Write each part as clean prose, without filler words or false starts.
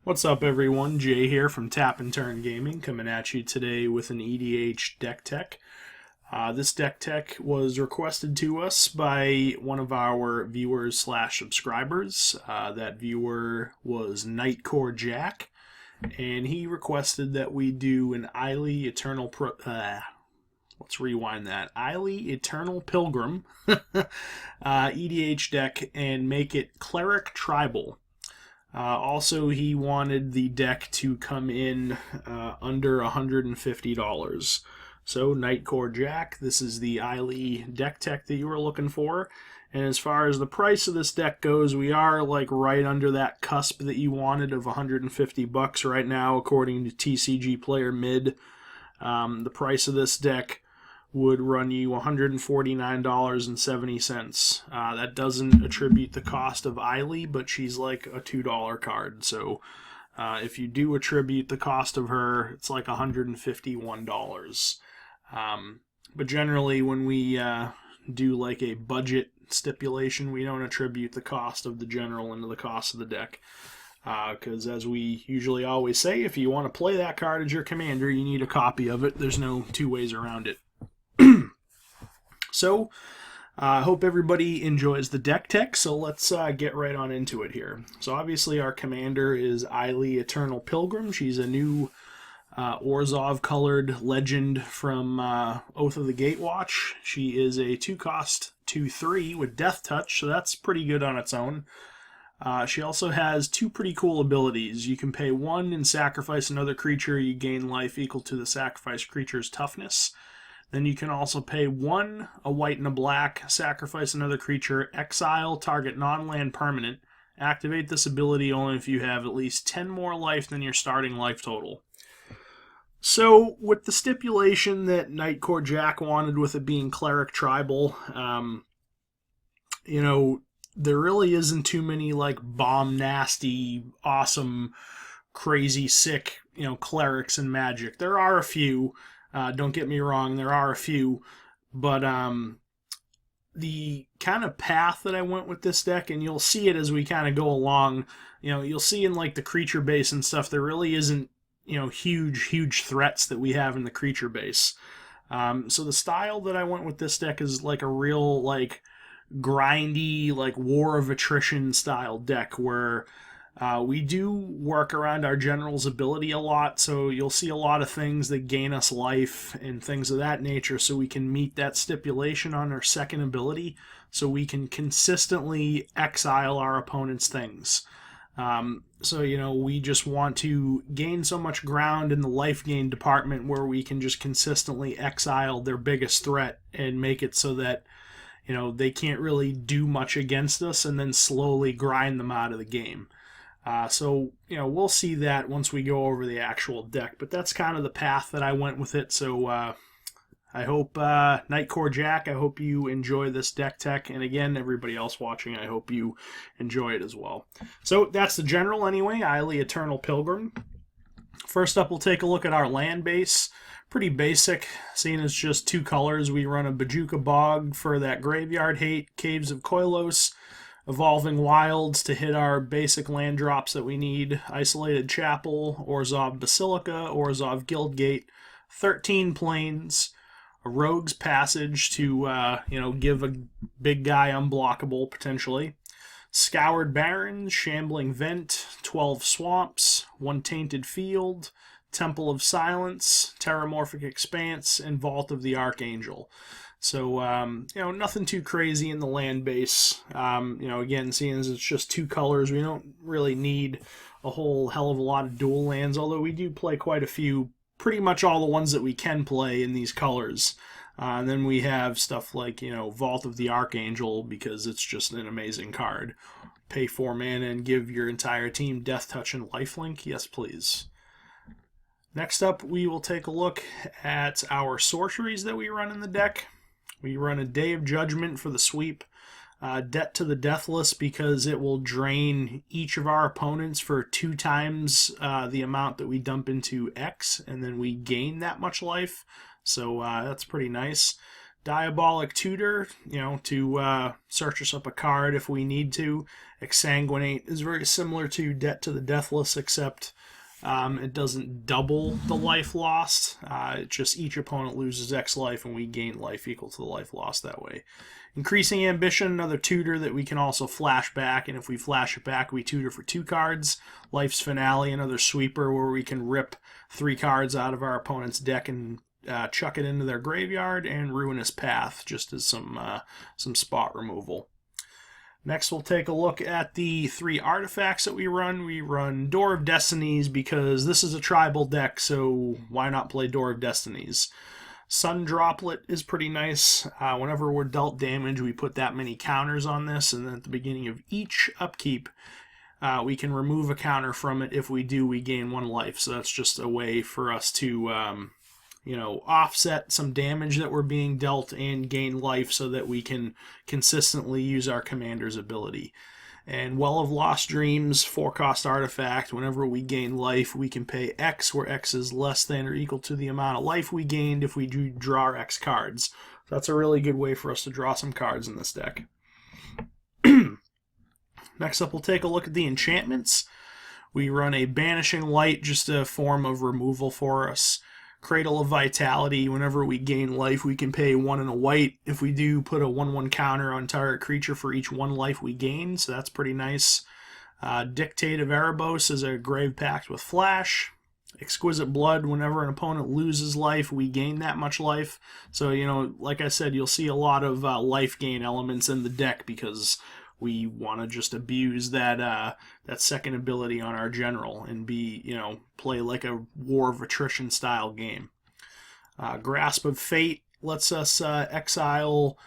What's up, everyone? Jay here from Tap and Turn Gaming, coming at you today with an EDH deck tech. This deck tech was requested to us by one of our viewers slash subscribers. That viewer was Nightcore Jack, and he requested that we do an Ayli let's rewind that. Ayli Eternal Pilgrim EDH deck and make it Cleric Tribal. Also, he wanted the deck to come in under $150. So, Nightcore Jack, this is the Ayli deck tech that you were looking for. And as far as the price of this deck goes, we are like right under that cusp that you wanted of $150 right now, according to TCG Player Mid. The price of this deck would run you $149.70. That doesn't attribute the cost of Ayli, but she's like a $2 card. So if you do attribute the cost of her, it's like $151. But generally, when we do like a budget stipulation, we don't attribute the cost of the general into the cost of the deck. Because as we usually always say, if you want to play that card as your commander, you need a copy of it. There's no two ways around it. So, I hope everybody enjoys the deck tech, so let's get right on into it here. So obviously our commander is Ayli Eternal Pilgrim. She's a new Orzhov-colored legend from Oath of the Gatewatch. She is a 2-cost 2/3 with Death Touch, so that's pretty good on its own. She also has 2 pretty cool abilities. You can pay 1 and sacrifice another creature. You gain life equal to the sacrificed creature's toughness. Then you can also pay 1, a white and a black, sacrifice another creature, exile target non-land permanent. Activate this ability only if you have at least 10 more life than your starting life total. So, with the stipulation that Nightcore Jack wanted with it being Cleric Tribal, there really isn't too many like bomb nasty, awesome, crazy, sick, clerics in Magic. There are a few. Don't get me wrong, there are a few, but the kind of path that I went with this deck, and you'll see it as we kind of go along, you'll see in like the creature base and stuff, there really isn't, huge threats that we have in the creature base. So the style that I went with this deck is like a real, like, grindy, like War of Attrition style deck where we do work around our general's ability a lot, so you'll see a lot of things that gain us life and things of that nature, so we can meet that stipulation on our second ability, so we can consistently exile our opponent's things. We just want to gain so much ground in the life gain department where we can just consistently exile their biggest threat and make it so that they can't really do much against us, and then slowly grind them out of the game. We'll see that once we go over the actual deck, but that's kind of the path that I went with it. So I hope Nightcore Jack, I hope you enjoy this deck tech, and again, everybody else watching, I hope you enjoy it as well. So that's the general anyway, Ayli Eternal Pilgrim. First up, we'll take a look at our land base. Pretty basic, seeing it's just 2 colors. We run a Bojuka Bog for that graveyard hate, Caves of Koilos, Evolving Wilds to hit our basic land drops that we need, Isolated Chapel, Orzhov Basilica, Orzhov Guildgate, 13 Plains, a Rogue's Passage to give a big guy unblockable potentially, Scoured Barrens, Shambling Vent, 12 Swamps, 1 Tainted Field, Temple of Silence, Terramorphic Expanse, and Vault of the Archangel. So, nothing too crazy in the land base. Again, seeing as it's just 2 colors, we don't really need a whole hell of a lot of dual lands, although we do play quite a few, pretty much all the ones that we can play in these colors. And then we have stuff like, Vault of the Archangel, because it's just an amazing card. Pay 4 mana and give your entire team Death Touch and Lifelink? Yes, please. Next up, we will take a look at our sorceries that we run in the deck. We run a Day of Judgment for the sweep, Debt to the Deathless because it will drain each of our opponents for 2 times the amount that we dump into X, and then we gain that much life. So that's pretty nice. Diabolic Tutor, to search us up a card if we need to. Exsanguinate is very similar to Debt to the Deathless, except it doesn't double the life lost. It just each opponent loses X life, and we gain life equal to the life lost that way. Increasing Ambition, another tutor that we can also flash back, and if we flash it back, we tutor for 2 cards. Life's Finale, another sweeper where we can rip 3 cards out of our opponent's deck and chuck it into their graveyard. And Ruinous Path, just as some spot removal. Next, we'll take a look at the 3 artifacts that we run. We run Door of Destinies because this is a tribal deck, so why not play Door of Destinies? Sun Droplet is pretty nice. Whenever we're dealt damage, we put that many counters on this, and then at the beginning of each upkeep, we can remove a counter from it. If we do, we gain 1 life. So that's just a way for us to offset some damage that we're being dealt and gain life so that we can consistently use our commander's ability. And Well of Lost Dreams, 4-cost artifact. Whenever we gain life, we can pay X, where X is less than or equal to the amount of life we gained if we do draw X cards. So that's a really good way for us to draw some cards in this deck. Next up, we'll take a look at the enchantments. We run a Banishing Light, just a form of removal for us. Cradle of Vitality, whenever we gain life, we can pay 1 and a white. If we do, put a 1/1 counter on target creature for each 1 life we gain, so that's pretty nice. Dictate of Erebos is a Grave Pact with Flash. Exquisite Blood, whenever an opponent loses life, we gain that much life. So, like I said, you'll see a lot of life gain elements in the deck because we want to just abuse that second ability on our general and play like a War of Attrition style game. Grasp of Fate lets us exile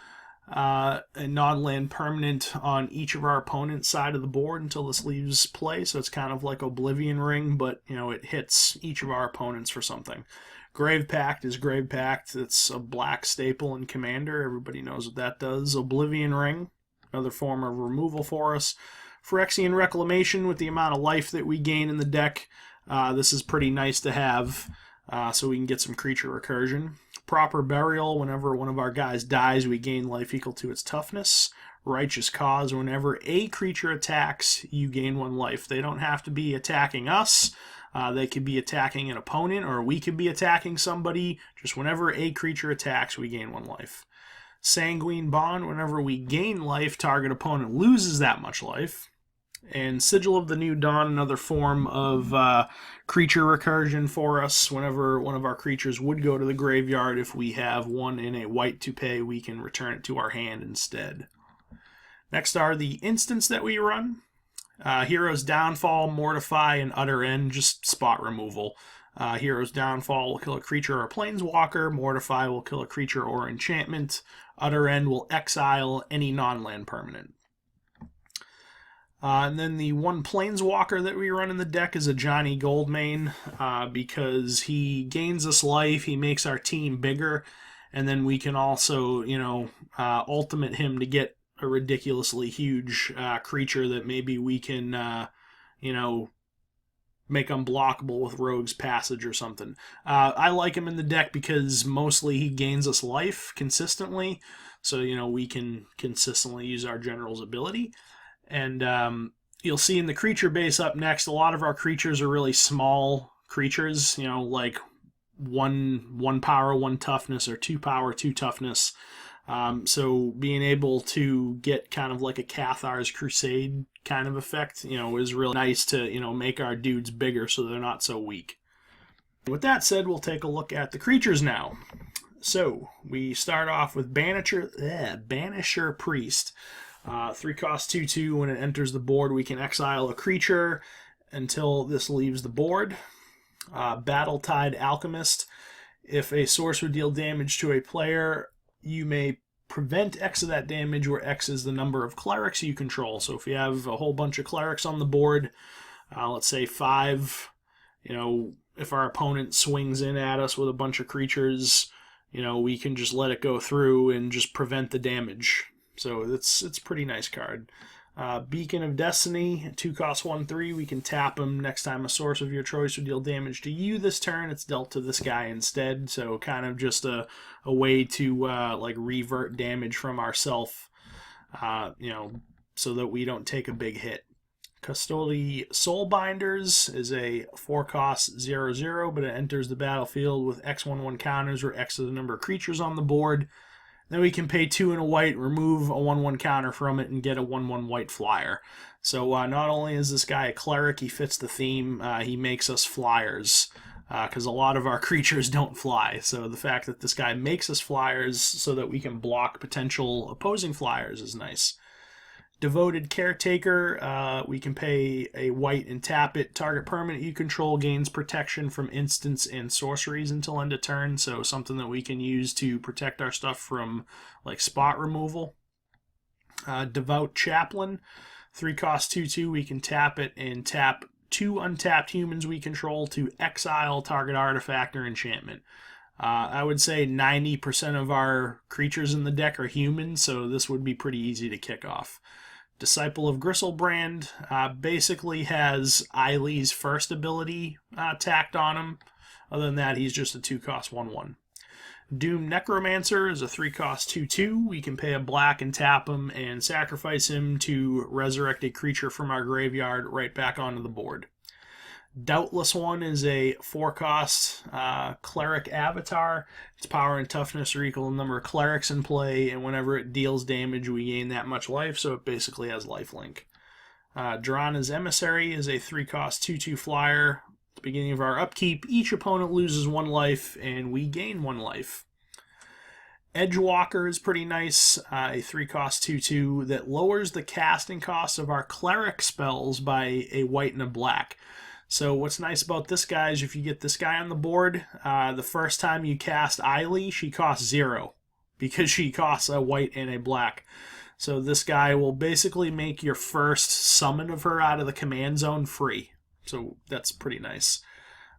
a non-land permanent on each of our opponent's side of the board until this leaves play. So it's kind of like Oblivion Ring, but it hits each of our opponents for something. Grave Pact is Grave Pact. It's a black staple in Commander. Everybody knows what that does. Oblivion Ring, another form of removal for us. Phyrexian Reclamation, with the amount of life that we gain in the deck, this is pretty nice to have, so we can get some creature recursion. Proper Burial, whenever one of our guys dies, we gain life equal to its toughness. Righteous Cause, whenever a creature attacks, you gain 1 life. They don't have to be attacking us. They could be attacking an opponent, or we could be attacking somebody. Just whenever a creature attacks, we gain 1 life. Sanguine Bond, whenever we gain life, target opponent loses that much life. And Sigil of the New Dawn, another form of creature recursion for us. Whenever one of our creatures would go to the graveyard, if we have 1 in a white to pay, we can return it to our hand instead. Next are the instants that we run. Hero's Downfall, Mortify, and Utter End, just spot removal. Hero's Downfall will kill a creature or a planeswalker. Mortify will kill a creature or enchantment. Utter End will exile any non-land permanent. And then the 1 planeswalker that we run in the deck is a Johnny Goldmane, because he gains us life, he makes our team bigger, and then we can also, ultimate him to get a ridiculously huge creature that maybe we can, make unblockable with Rogue's Passage or something. I like him in the deck because mostly he gains us life consistently, so we can consistently use our general's ability. And you'll see in the creature base up next, a lot of our creatures are really small creatures, like 1 power, 1 toughness, or 2 power, 2 toughness. So being able to get kind of like a Cathar's Crusade kind of effect, is really nice to, make our dudes bigger so they're not so weak. With that said, we'll take a look at the creatures now. So we start off with Banisher Priest. 3-cost 2/2. When it enters the board, we can exile a creature until this leaves the board. Battletide Alchemist. If a source would deal damage to a player, you may prevent X of that damage, where X is the number of clerics you control. So if you have a whole bunch of clerics on the board, let's say 5, if our opponent swings in at us with a bunch of creatures, we can just let it go through and just prevent the damage. So it's a pretty nice card. Beacon of Destiny, 2 cost 1/3. We can tap him. Next time a source of your choice would deal damage to you this turn, it's dealt to this guy instead. So kind of just a way to like revert damage from ourself, so that we don't take a big hit. Custody Soulbinders is a 4 cost 0/0, but it enters the battlefield with X/1/1 counters, where X is the number of creatures on the board. Then we can pay 2 and a white, remove a 1/1 counter from it, and get a 1/1 white flyer. So not only is this guy a cleric, he fits the theme, he makes us flyers, because a lot of our creatures don't fly. So the fact that this guy makes us flyers so that we can block potential opposing flyers is nice. Devoted Caretaker, we can pay a white and tap it. Target permanent you control gains protection from instants and sorceries until end of turn, so something that we can use to protect our stuff from like spot removal. Devout Chaplain, 3 cost 2/2, we can tap it and tap 2 untapped humans we control to exile target artifact or enchantment. I would say 90% of our creatures in the deck are humans, so this would be pretty easy to kick off. Disciple of Gristlebrand basically has Ayli's first ability tacked on him. Other than that, he's just a 2 cost 1/1. Doom Necromancer is a 3 cost 2/2. We can pay a black and tap him and sacrifice him to resurrect a creature from our graveyard right back onto the board. Doubtless One is a 4 cost cleric avatar. Its power and toughness are equal to the number of clerics in play, and whenever it deals damage, we gain that much life, so it basically has lifelink. Drana's Emissary is a 3 cost 2/2 flyer. At the beginning of our upkeep, each opponent loses 1 life, and we gain 1 life. Edgewalker is pretty nice, a 3 cost 2/2 that lowers the casting cost of our cleric spells by a white and a black. So what's nice about this guy is if you get this guy on the board, the first time you cast Ayli, she costs 0 because she costs a white and a black. So this guy will basically make your first summon of her out of the command zone free. So that's pretty nice.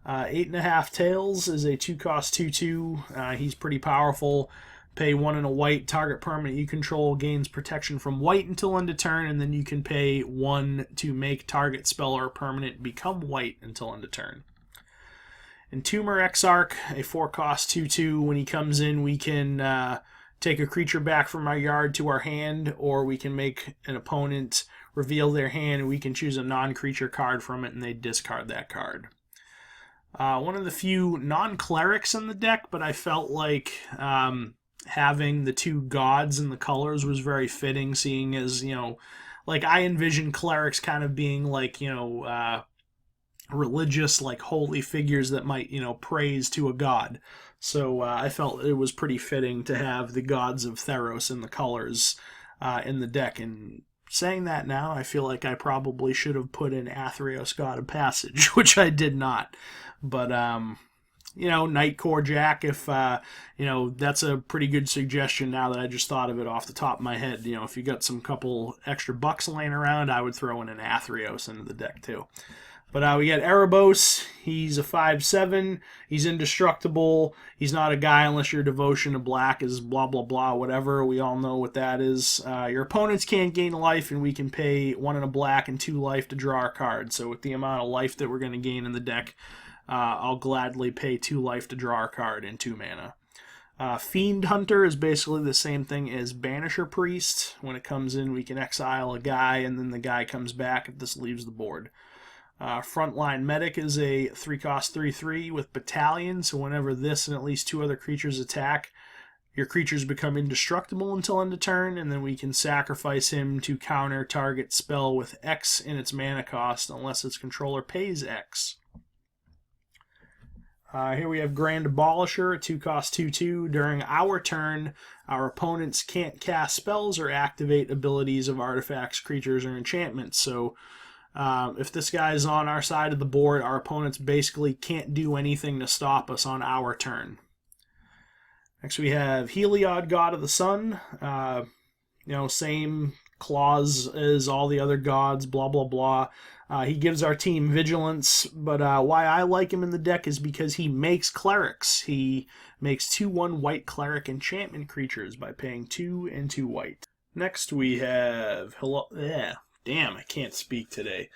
8.5 Tails is a 2 cost 2/2. He's pretty powerful. Pay 1 and a white, target permanent you control gains protection from white until end of turn, and then you can pay 1 to make target spell or permanent become white until end of turn. Entomber Exarch, a 4 cost 2/2. When he comes in, we can take a creature back from our yard to our hand, or we can make an opponent reveal their hand, and we can choose a non-creature card from it, and they discard that card. One of the few non-clerics in the deck, but I felt like having the 2 gods and the colors was very fitting, seeing as, like I envision clerics kind of being like, religious, like holy figures that might, praise to a god. So I felt it was pretty fitting to have the gods of Theros and the colors in the deck. And saying that now, I feel like I probably should have put in Athreos, God of Passage, which I did not. But, Nightcore Jack, if, that's a pretty good suggestion now that I just thought of it off the top of my head. If you got some couple extra bucks laying around, I would throw in an Athreos into the deck too. But we got Erebos. He's a 5/7. He's indestructible. He's not a guy unless your devotion to black is blah, blah, blah, whatever. We all know what that is. Your opponents can't gain life, and we can pay 1 and a black and 2 life to draw a card. So with the amount of life that we're going to gain in the deck, I'll gladly pay 2 life to draw a card and 2 mana. Fiend Hunter is basically the same thing as Banisher Priest. When it comes in, we can exile a guy, and then the guy comes back if this leaves the board. Frontline Medic is a 3 cost 3/3 with Battalion, so whenever this and at least 2 other creatures attack, your creatures become indestructible until end of turn, and then we can sacrifice him to counter target spell with X in its mana cost unless its controller pays X. Here we have Grand Abolisher, a 2 cost 2/2. During our turn, our opponents can't cast spells or activate abilities of artifacts, creatures, or enchantments. So if this guy's on our side of the board, our opponents basically can't do anything to stop us on our turn. Next we have Heliod, God of the Sun. Same clause as all the other gods, blah, blah, blah. He gives our team vigilance, but why I like him in the deck is because he makes clerics. He makes 2/1 white cleric enchantment creatures by paying 2 and 2 white. Next we have Damn, I can't speak today.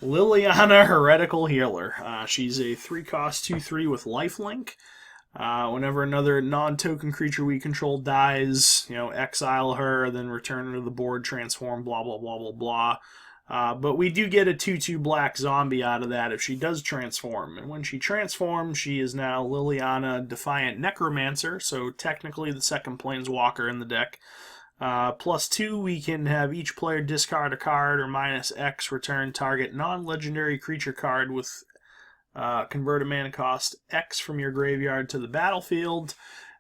Liliana, Heretical Healer. She's a 3-cost 2/3 with lifelink. Whenever another non-token creature we control dies, exile her, then return her to the board, transform, blah, blah, blah, blah, blah. But we do get a 2/2 black zombie out of that if she does transform. And when she transforms, she is now Liliana Defiant Necromancer, so technically the second Planeswalker in the deck. +2, we can have each player discard a card or -X, return target non-legendary creature card with convert a mana cost X from your graveyard to the battlefield.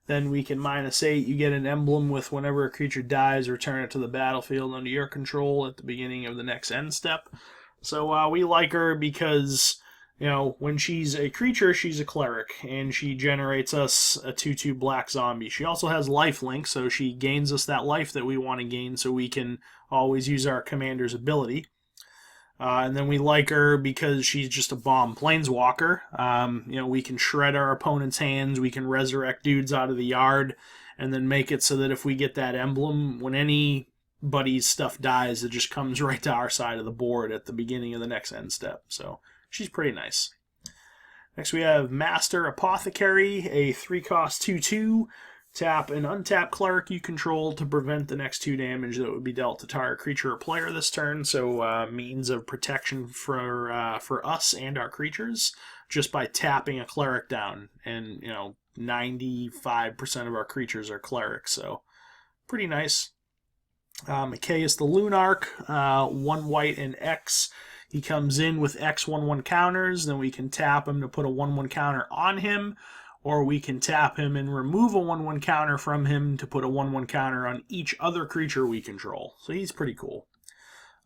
Then we can -8, you get an emblem with whenever a creature dies, return it to the battlefield under your control at the beginning of the next end step. So we like her because, when she's a creature, she's a cleric, and she generates us a 2/2 black zombie. She also has lifelink, so she gains us that life that we want to gain so we can always use our commander's ability. And then we like her because she's just a bomb planeswalker. We can shred our opponent's hands, we can resurrect dudes out of the yard, and then make it so that if we get that emblem, when anybody's stuff dies, it just comes right to our side of the board at the beginning of the next end step. So she's pretty nice. Next we have Master Apothecary, a 3-cost 2/2. Tap an untapped cleric you control to prevent the next 2 damage that would be dealt to target creature or player this turn. So means of protection for us and our creatures just by tapping a cleric down. And 95% of our creatures are clerics, so pretty nice. Mikaeus the Lunarch, 1 white and X. He comes in with X 1/1 counters. Then we can tap him to put a 1/1 counter on him. Or we can tap him and remove a 1/1 counter from him to put a 1/1 counter on each other creature we control. So he's pretty cool.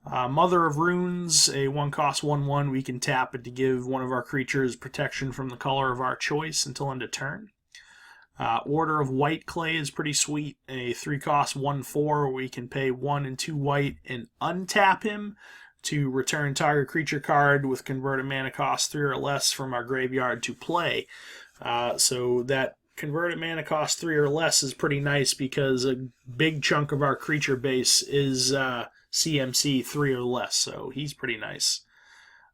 Mother of Runes, a 1-cost 1/1. We can tap it to give one of our creatures protection from the color of our choice until end of turn. Order of White Clay is pretty sweet. A 3-cost 1/4. We can pay 1 and 2 white and untap him to return target creature card with converted mana cost 3 or less from our graveyard to play. So that converted mana cost 3 or less is pretty nice because a big chunk of our creature base is CMC 3 or less, so he's pretty nice.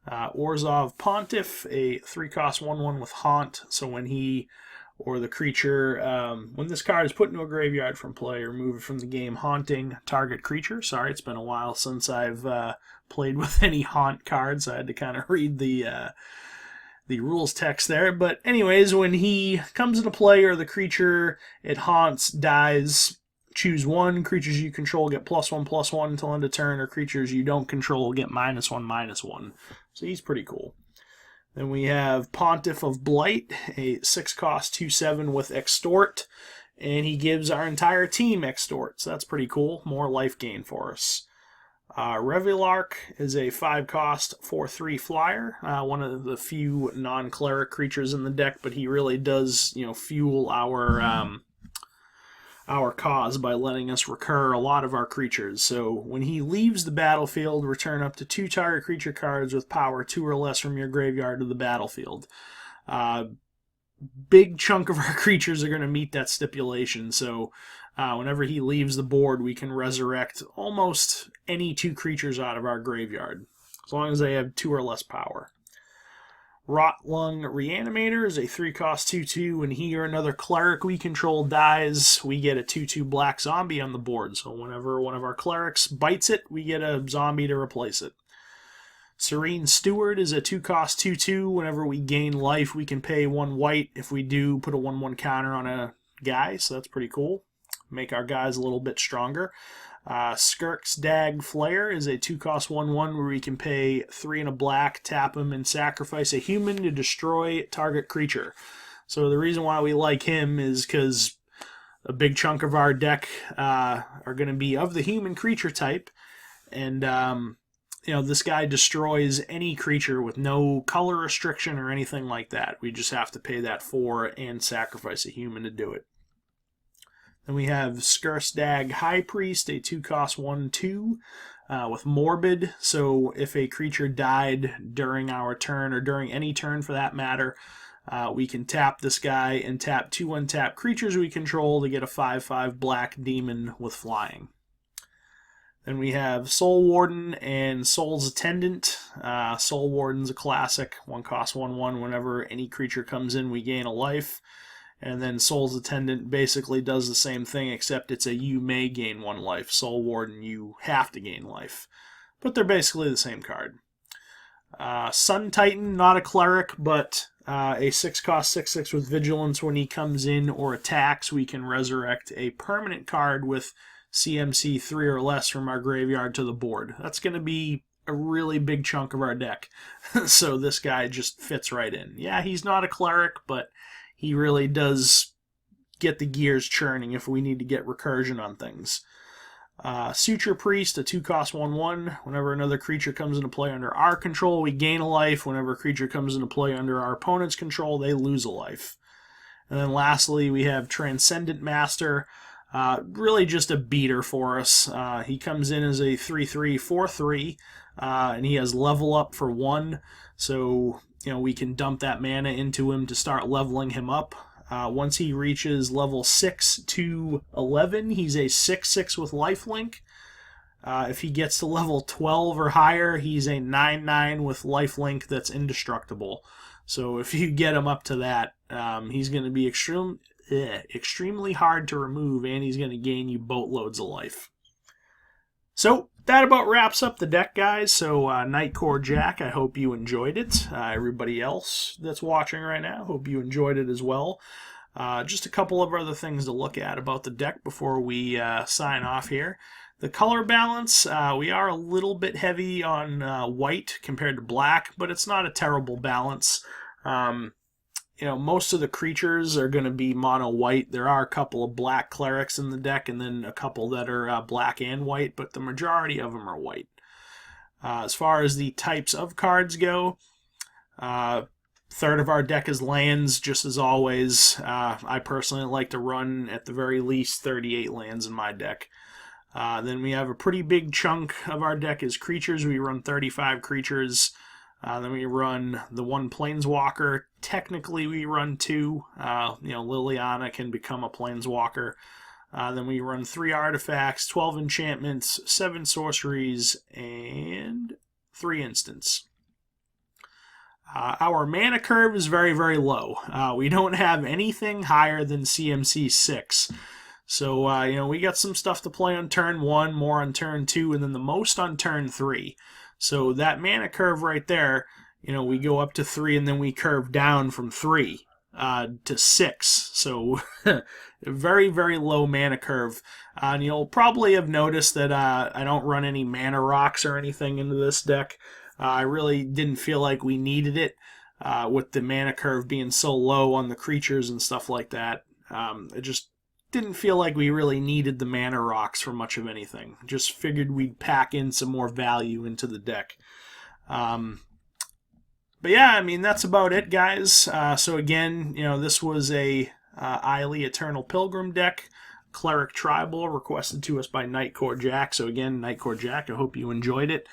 Orzhov Pontiff, a 3-cost 1/1 with Haunt, so when he or the creature, when this card is put into a graveyard from play, remove it from the game, haunting target creature. Sorry, it's been a while since I've played with any Haunt cards. I had to kind of read the rules text there. But anyways, when he comes into play or the creature it haunts dies, choose 1. Creatures you control get +1/+1 until end of turn, or creatures you don't control get -1/-1. So he's pretty cool. Then we have Pontiff of Blight, a 6-cost 2/7 with Extort, and he gives our entire team Extort. So that's pretty cool. More life gain for us. Revelark is a 5-cost 4/3 flyer, one of the few non-cleric creatures in the deck, but he really does, fuel our cause by letting us recur a lot of our creatures. So when he leaves the battlefield, return up to 2 target creature cards with power 2 or less from your graveyard to the battlefield. Big chunk of our creatures are going to meet that stipulation, so whenever he leaves the board, we can resurrect almost any 2 creatures out of our graveyard, as long as they have 2 or less power. Rotlung Reanimator is a 3-cost 2/2. When he or another cleric we control dies, we get a 2/2 black zombie on the board. So whenever one of our clerics bites it, we get a zombie to replace it. Serene Steward is a 2-cost 2/2. Whenever we gain life, we can pay 1 white. If we do, put a 1/1 counter on a guy, so that's pretty cool. Make our guys a little bit stronger. Skirk's Dag Flare is a 2-cost 1/1 where we can pay 3 and a black, tap him, and sacrifice a human to destroy target creature. So the reason why we like him is because a big chunk of our deck are going to be of the human creature type, and this guy destroys any creature with no color restriction or anything like that. We just have to pay that 4 and sacrifice a human to do it. Then we have Skursdag High Priest, a 2-cost 1/2 with Morbid. So if a creature died during our turn, or during any turn for that matter, we can tap this guy and tap 2 untapped creatures we control to get a 5/5 black demon with flying. Then we have Soul Warden and Soul's Attendant. Soul Warden's a classic. 1 cost 1/1. Whenever any creature comes in, we gain a life. And then Soul's Attendant basically does the same thing, except it's a you may gain 1 life. Soul Warden, you have to gain life. But they're basically the same card. Sun Titan, not a cleric, but a 6 cost 6/6 with Vigilance. When he comes in or attacks, we can resurrect a permanent card with CMC 3 or less from our graveyard to the board. That's going to be a really big chunk of our deck. So this guy just fits right in. Yeah, he's not a cleric, but he really does get the gears churning if we need to get recursion on things. Suture Priest, a 2 cost 1/1. Whenever another creature comes into play under our control, we gain a life. Whenever a creature comes into play under our opponent's control, they lose a life. And then lastly, we have Transcendent Master. Really just a beater for us. He comes in as a 3/3, 4/3, and he has level up for 1. So, we can dump that mana into him to start leveling him up. Once he reaches level 6 to 11, he's a 6/6 with lifelink. If he gets to level 12 or higher, he's a 9/9 with lifelink that's indestructible. So if you get him up to that, he's going to be extremely hard to remove, and he's going to gain you boatloads of life. So that about wraps up the deck, guys. So Nightcore Jack, I hope you enjoyed it. Everybody else that's watching right now, hope you enjoyed it as well. Just a couple of other things to look at about the deck before we sign off here. The color balance, we are a little bit heavy on white compared to black, but it's not a terrible balance. Most of the creatures are going to be mono white. There are a couple of black clerics in the deck, and then a couple that are black and white, but the majority of them are white. As far as the types of cards go, third of our deck is lands, just as always. I personally like to run, at the very least, 38 lands in my deck. Then we have a pretty big chunk of our deck is creatures. We run 35 creatures. Then we run the 1 Planeswalker. Technically, we run 2. Liliana can become a Planeswalker. Then we run 3 artifacts, 12 enchantments, 7 sorceries, and 3 instants. Our mana curve is very, very low. We don't have anything higher than CMC 6. So, we got some stuff to play on turn 1, more on turn 2, and then the most on turn 3. So that mana curve right there, we go up to 3 and then we curve down from 3 to 6. So very, very low mana curve. And you'll probably have noticed that I don't run any mana rocks or anything into this deck. I really didn't feel like we needed it with the mana curve being so low on the creatures and stuff like that. It just didn't feel like we really needed the mana rocks for much of anything. Just figured we'd pack in some more value into the deck. But yeah, that's about it, guys. So again, this was a Ayli Eternal Pilgrim deck, Cleric Tribal, requested to us by Nightcore Jack. So again, Nightcore Jack, I hope you enjoyed it.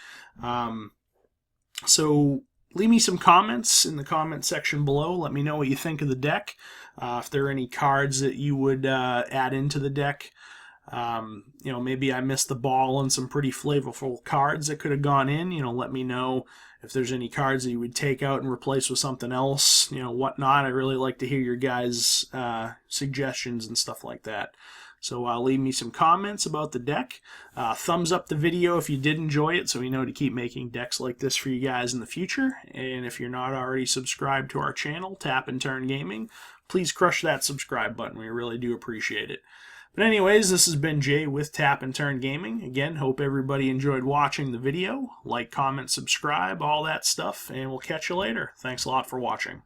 So leave me some comments in the comment section below. Let me know what you think of the deck. If there are any cards that you would add into the deck. Maybe I missed the ball on some pretty flavorful cards that could have gone in. Let me know if there's any cards that you would take out and replace with something else, whatnot. I really like to hear your guys' suggestions and stuff like that. So leave me some comments about the deck. Thumbs up the video if you did enjoy it, so we know to keep making decks like this for you guys in the future. And if you're not already subscribed to our channel, Tap and Turn Gaming, please crush that subscribe button. We really do appreciate it. But anyways, this has been Jay with Tap and Turn Gaming. Again, hope everybody enjoyed watching the video. Like, comment, subscribe, all that stuff, and we'll catch you later. Thanks a lot for watching.